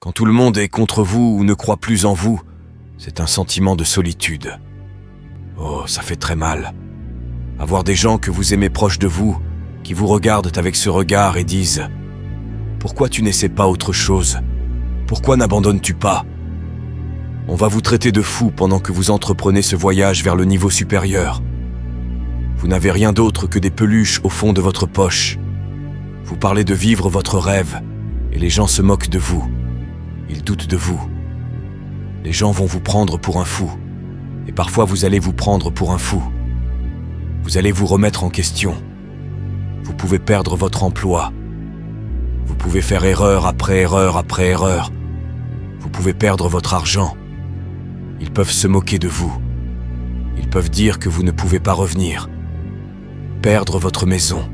Quand tout le monde est contre vous ou ne croit plus en vous, c'est un sentiment de solitude. Oh, ça fait très mal. Avoir des gens que vous aimez proches de vous, qui vous regardent avec ce regard et disent « Pourquoi tu n'essaies pas autre chose? Pourquoi n'abandonnes-tu pas ?» On va vous traiter de fou pendant que vous entreprenez ce voyage vers le niveau supérieur. Vous n'avez rien d'autre que des peluches au fond de votre poche. Vous parlez de vivre votre rêve, et les gens se moquent de vous. Ils doutent de vous. Les gens vont vous prendre pour un fou, et parfois vous allez vous prendre pour un fou. Vous allez vous remettre en question. Vous pouvez perdre votre emploi. Vous pouvez faire erreur après erreur après erreur. Vous pouvez perdre votre argent. Ils peuvent se moquer de vous. Ils peuvent dire que vous ne pouvez pas revenir. Perdre votre maison.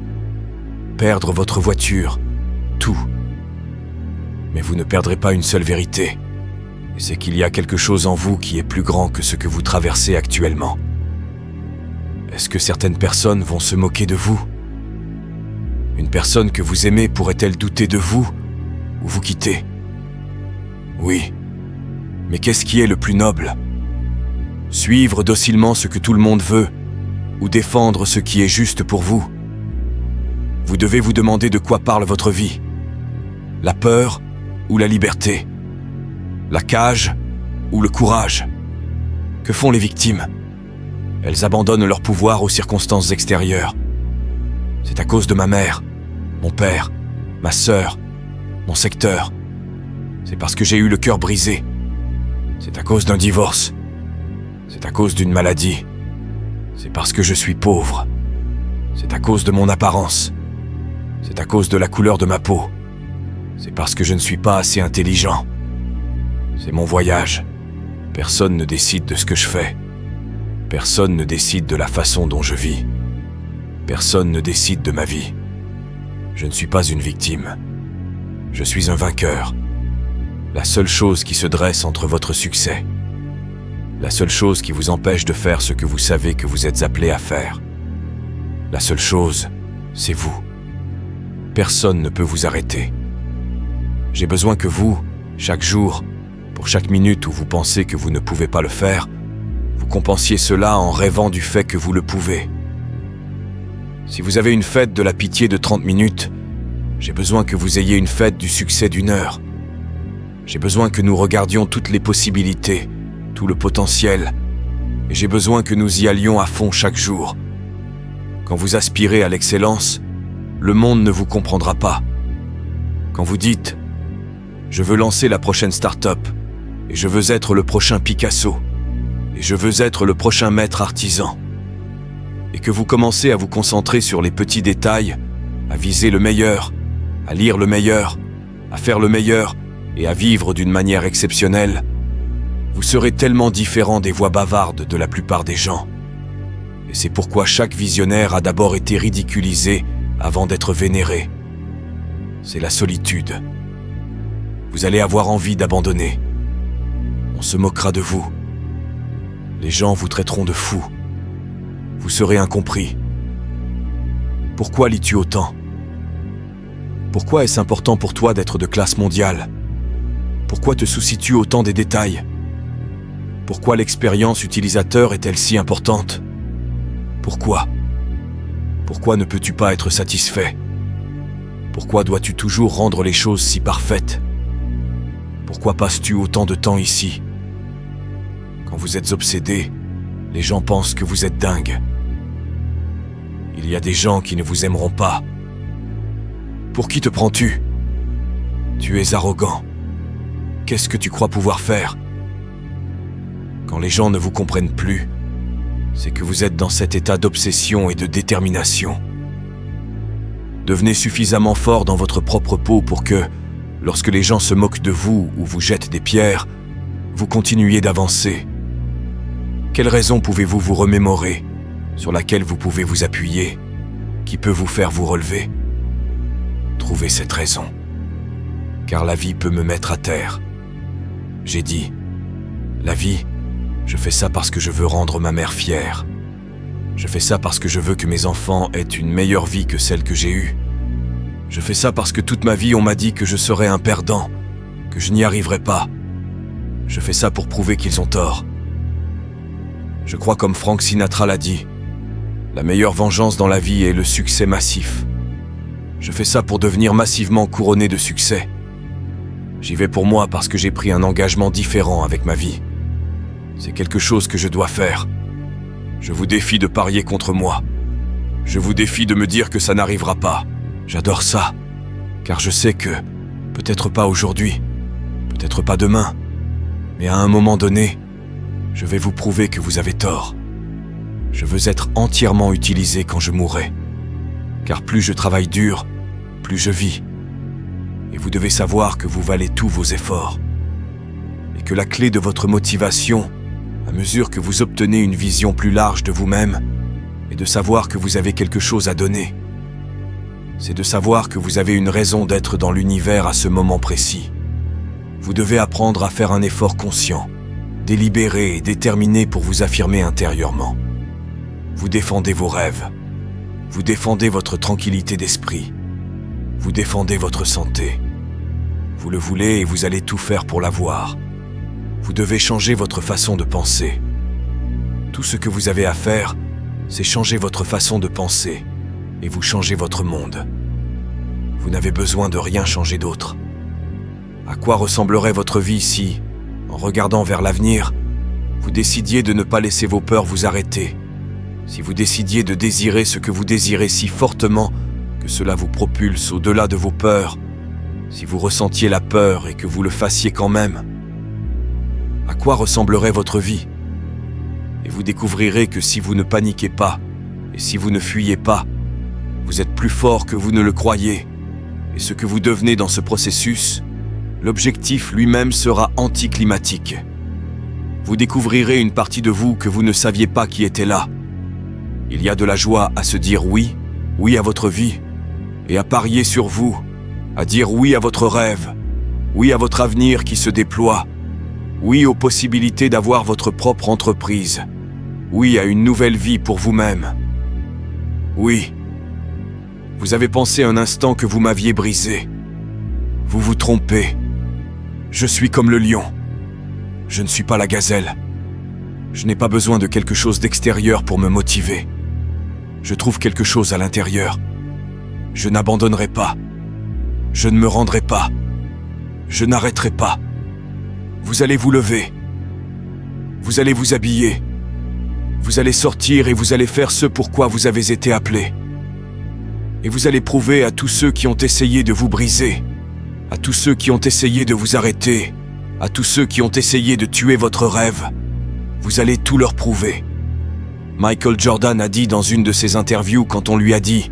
Perdre votre voiture. Tout. Mais vous ne perdrez pas une seule vérité. Et c'est qu'il y a quelque chose en vous qui est plus grand que ce que vous traversez actuellement. Est-ce que certaines personnes vont se moquer de vous? Une personne que vous aimez pourrait-elle douter de vous ou vous quitter? Oui. Mais qu'est-ce qui est le plus noble? Suivre docilement ce que tout le monde veut ou défendre ce qui est juste pour vous? Vous devez vous demander de quoi parle votre vie. La peur ou la liberté? La cage ou le courage? Que font les victimes? Elles abandonnent leur pouvoir aux circonstances extérieures. C'est à cause de ma mère, mon père, ma sœur, mon secteur. C'est parce que j'ai eu le cœur brisé. C'est à cause d'un divorce. C'est à cause d'une maladie. C'est parce que je suis pauvre. C'est à cause de mon apparence. C'est à cause de la couleur de ma peau. C'est parce que je ne suis pas assez intelligent. C'est mon voyage. Personne ne décide de ce que je fais. Personne ne décide de la façon dont je vis. Personne ne décide de ma vie. Je ne suis pas une victime. Je suis un vainqueur. La seule chose qui se dresse entre votre succès. La seule chose qui vous empêche de faire ce que vous savez que vous êtes appelé à faire. La seule chose, c'est vous. Personne ne peut vous arrêter. J'ai besoin que vous, chaque jour, pour chaque minute où vous pensez que vous ne pouvez pas le faire, vous compensiez cela en rêvant du fait que vous le pouvez. Si vous avez une fête de la pitié de 30 minutes, j'ai besoin que vous ayez une fête du succès d'1 heure. J'ai besoin que nous regardions toutes les possibilités, tout le potentiel, et j'ai besoin que nous y allions à fond chaque jour. Quand vous aspirez à l'excellence, le monde ne vous comprendra pas. Quand vous dites « Je veux lancer la prochaine start-up, et je veux être le prochain Picasso, et je veux être le prochain maître artisan », et que vous commencez à vous concentrer sur les petits détails, à viser le meilleur, à lire le meilleur, à faire le meilleur et à vivre d'une manière exceptionnelle, vous serez tellement différent des voix bavardes de la plupart des gens. Et c'est pourquoi chaque visionnaire a d'abord été ridiculisé avant d'être vénéré. C'est la solitude. Vous allez avoir envie d'abandonner. On se moquera de vous. Les gens vous traiteront de fou. Vous serez incompris. Pourquoi lis-tu autant? Pourquoi est-ce important pour toi d'être de classe mondiale? Pourquoi te soucies-tu autant des détails? Pourquoi l'expérience utilisateur est-elle si importante? Pourquoi? Pourquoi ne peux-tu pas être satisfait? Pourquoi dois-tu toujours rendre les choses si parfaites? Pourquoi passes-tu autant de temps ici? Quand vous êtes obsédé, les gens pensent que vous êtes dingue. Il y a des gens qui ne vous aimeront pas. Pour qui te prends-tu? Tu es arrogant. Qu'est-ce que tu crois pouvoir faire? Quand les gens ne vous comprennent plus, c'est que vous êtes dans cet état d'obsession et de détermination. Devenez suffisamment fort dans votre propre peau pour que, lorsque les gens se moquent de vous ou vous jettent des pierres, vous continuiez d'avancer. Quelle raison pouvez-vous vous remémorer, sur laquelle vous pouvez vous appuyer, qui peut vous faire vous relever? Trouvez cette raison, car la vie peut me mettre à terre. J'ai dit, la vie, je fais ça parce que je veux rendre ma mère fière. Je fais ça parce que je veux que mes enfants aient une meilleure vie que celle que j'ai eue. Je fais ça parce que toute ma vie on m'a dit que je serais un perdant, que je n'y arriverai pas. Je fais ça pour prouver qu'ils ont tort. Je crois comme Frank Sinatra l'a dit, la meilleure vengeance dans la vie est le succès massif. Je fais ça pour devenir massivement couronné de succès. J'y vais pour moi parce que j'ai pris un engagement différent avec ma vie. C'est quelque chose que je dois faire. Je vous défie de parier contre moi. Je vous défie de me dire que ça n'arrivera pas. J'adore ça, car je sais que, peut-être pas aujourd'hui, peut-être pas demain, mais à un moment donné, je vais vous prouver que vous avez tort. Je veux être entièrement utilisé quand je mourrai, car plus je travaille dur, plus je vis. Et vous devez savoir que vous valez tous vos efforts, et que la clé de votre motivation, à mesure que vous obtenez une vision plus large de vous-même, est de savoir que vous avez quelque chose à donner. C'est de savoir que vous avez une raison d'être dans l'univers à ce moment précis. Vous devez apprendre à faire un effort conscient, délibéré et déterminé pour vous affirmer intérieurement. Vous défendez vos rêves. Vous défendez votre tranquillité d'esprit. Vous défendez votre santé. Vous le voulez et vous allez tout faire pour l'avoir. Vous devez changer votre façon de penser. Tout ce que vous avez à faire, c'est changer votre façon de penser et vous changez votre monde. Vous n'avez besoin de rien changer d'autre. À quoi ressemblerait votre vie si, en regardant vers l'avenir, vous décidiez de ne pas laisser vos peurs vous arrêter, si vous décidiez de désirer ce que vous désirez si fortement que cela vous propulse au-delà de vos peurs, si vous ressentiez la peur et que vous le fassiez quand même? À quoi ressemblerait votre vie? Et vous découvrirez que si vous ne paniquez pas, et si vous ne fuyez pas, vous êtes plus fort que vous ne le croyez. Et ce que vous devenez dans ce processus, l'objectif lui-même sera anticlimatique. Vous découvrirez une partie de vous que vous ne saviez pas qui était là. Il y a de la joie à se dire oui, oui à votre vie, et à parier sur vous, à dire oui à votre rêve, oui à votre avenir qui se déploie, oui aux possibilités d'avoir votre propre entreprise, oui à une nouvelle vie pour vous-même. Oui. Vous avez pensé un instant que vous m'aviez brisé. Vous vous trompez. Je suis comme le lion. Je ne suis pas la gazelle. Je n'ai pas besoin de quelque chose d'extérieur pour me motiver. Je trouve quelque chose à l'intérieur. Je n'abandonnerai pas. Je ne me rendrai pas. Je n'arrêterai pas. Vous allez vous lever. Vous allez vous habiller. Vous allez sortir et vous allez faire ce pourquoi vous avez été appelé. Et vous allez prouver à tous ceux qui ont essayé de vous briser, à tous ceux qui ont essayé de vous arrêter, à tous ceux qui ont essayé de tuer votre rêve, vous allez tout leur prouver. Michael Jordan a dit dans une de ses interviews quand on lui a dit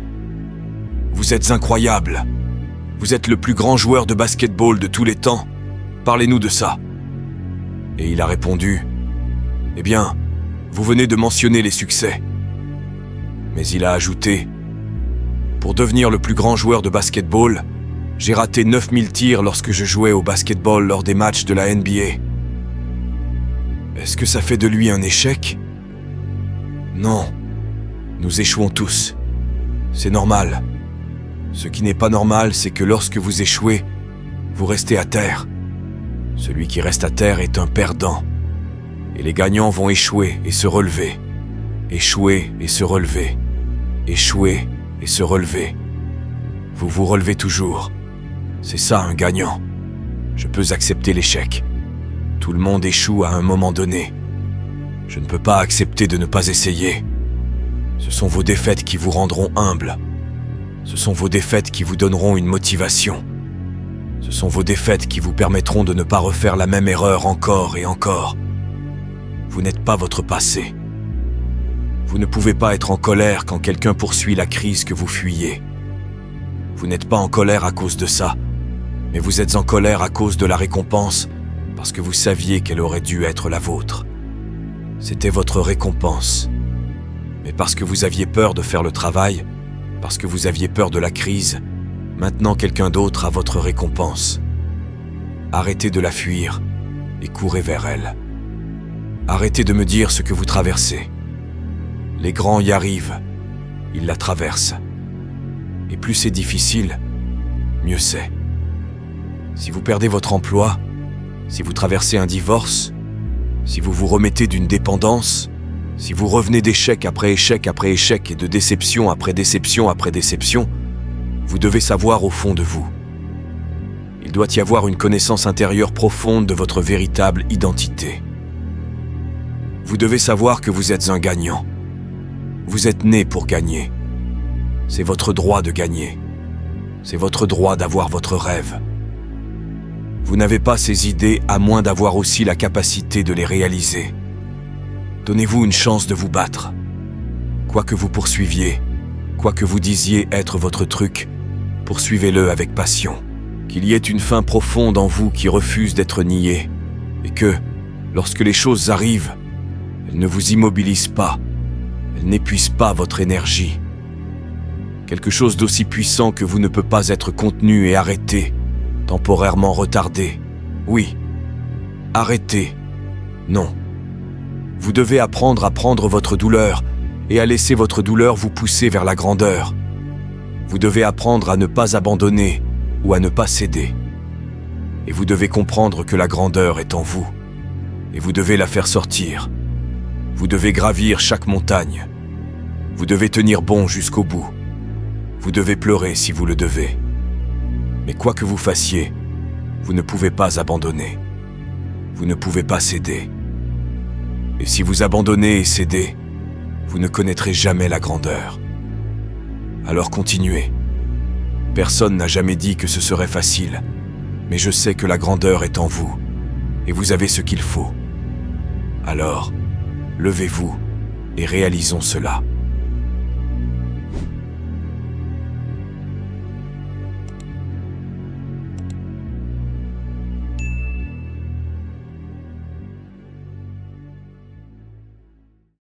« Vous êtes incroyable. Vous êtes le plus grand joueur de basketball de tous les temps. Parlez-nous de ça. » Et il a répondu « Eh bien, vous venez de mentionner les succès. » Mais il a ajouté « Pour devenir le plus grand joueur de basketball, j'ai raté 9000 tirs lorsque je jouais au basketball lors des matchs de la NBA. » Est-ce que ça fait de lui un échec? Non. Nous échouons tous. C'est normal. Ce qui n'est pas normal, c'est que lorsque vous échouez, vous restez à terre. Celui qui reste à terre est un perdant. Et les gagnants vont échouer et se relever. Échouer et se relever. Échouer et se relever. Vous vous relevez toujours. C'est ça un gagnant. Je peux accepter l'échec. Tout le monde échoue à un moment donné. Je ne peux pas accepter de ne pas essayer. Ce sont vos défaites qui vous rendront humble. Ce sont vos défaites qui vous donneront une motivation. Ce sont vos défaites qui vous permettront de ne pas refaire la même erreur encore et encore. Vous n'êtes pas votre passé. Vous ne pouvez pas être en colère quand quelqu'un poursuit la crise que vous fuyez. Vous n'êtes pas en colère à cause de ça, mais vous êtes en colère à cause de la récompense parce que vous saviez qu'elle aurait dû être la vôtre. C'était votre récompense. Mais parce que vous aviez peur de faire le travail, parce que vous aviez peur de la crise, maintenant quelqu'un d'autre a votre récompense. Arrêtez de la fuir et courez vers elle. Arrêtez de me dire ce que vous traversez. Les grands y arrivent, ils la traversent. Et plus c'est difficile, mieux c'est. Si vous perdez votre emploi, si vous traversez un divorce, si vous vous remettez d'une dépendance, si vous revenez d'échec après échec après échec et de déception après déception après déception, vous devez savoir au fond de vous. Il doit y avoir une connaissance intérieure profonde de votre véritable identité. Vous devez savoir que vous êtes un gagnant. Vous êtes né pour gagner. C'est votre droit de gagner. C'est votre droit d'avoir votre rêve. Vous n'avez pas ces idées à moins d'avoir aussi la capacité de les réaliser. Donnez-vous une chance de vous battre. Quoi que vous poursuiviez, quoi que vous disiez être votre truc, poursuivez-le avec passion. Qu'il y ait une faim profonde en vous qui refuse d'être niée, et que, lorsque les choses arrivent, elles ne vous immobilisent pas, elles n'épuisent pas votre énergie. Quelque chose d'aussi puissant que vous ne peut pas être contenu et arrêté, temporairement retardé. Oui, arrêtez. Non. Vous devez apprendre à prendre votre douleur et à laisser votre douleur vous pousser vers la grandeur. Vous devez apprendre à ne pas abandonner ou à ne pas céder. Et vous devez comprendre que la grandeur est en vous. Et vous devez la faire sortir. Vous devez gravir chaque montagne. Vous devez tenir bon jusqu'au bout. Vous devez pleurer si vous le devez. Mais quoi que vous fassiez, vous ne pouvez pas abandonner. Vous ne pouvez pas céder. Et si vous abandonnez et cédez, vous ne connaîtrez jamais la grandeur. Alors continuez. Personne n'a jamais dit que ce serait facile, mais je sais que la grandeur est en vous, et vous avez ce qu'il faut. Alors, levez-vous et réalisons cela.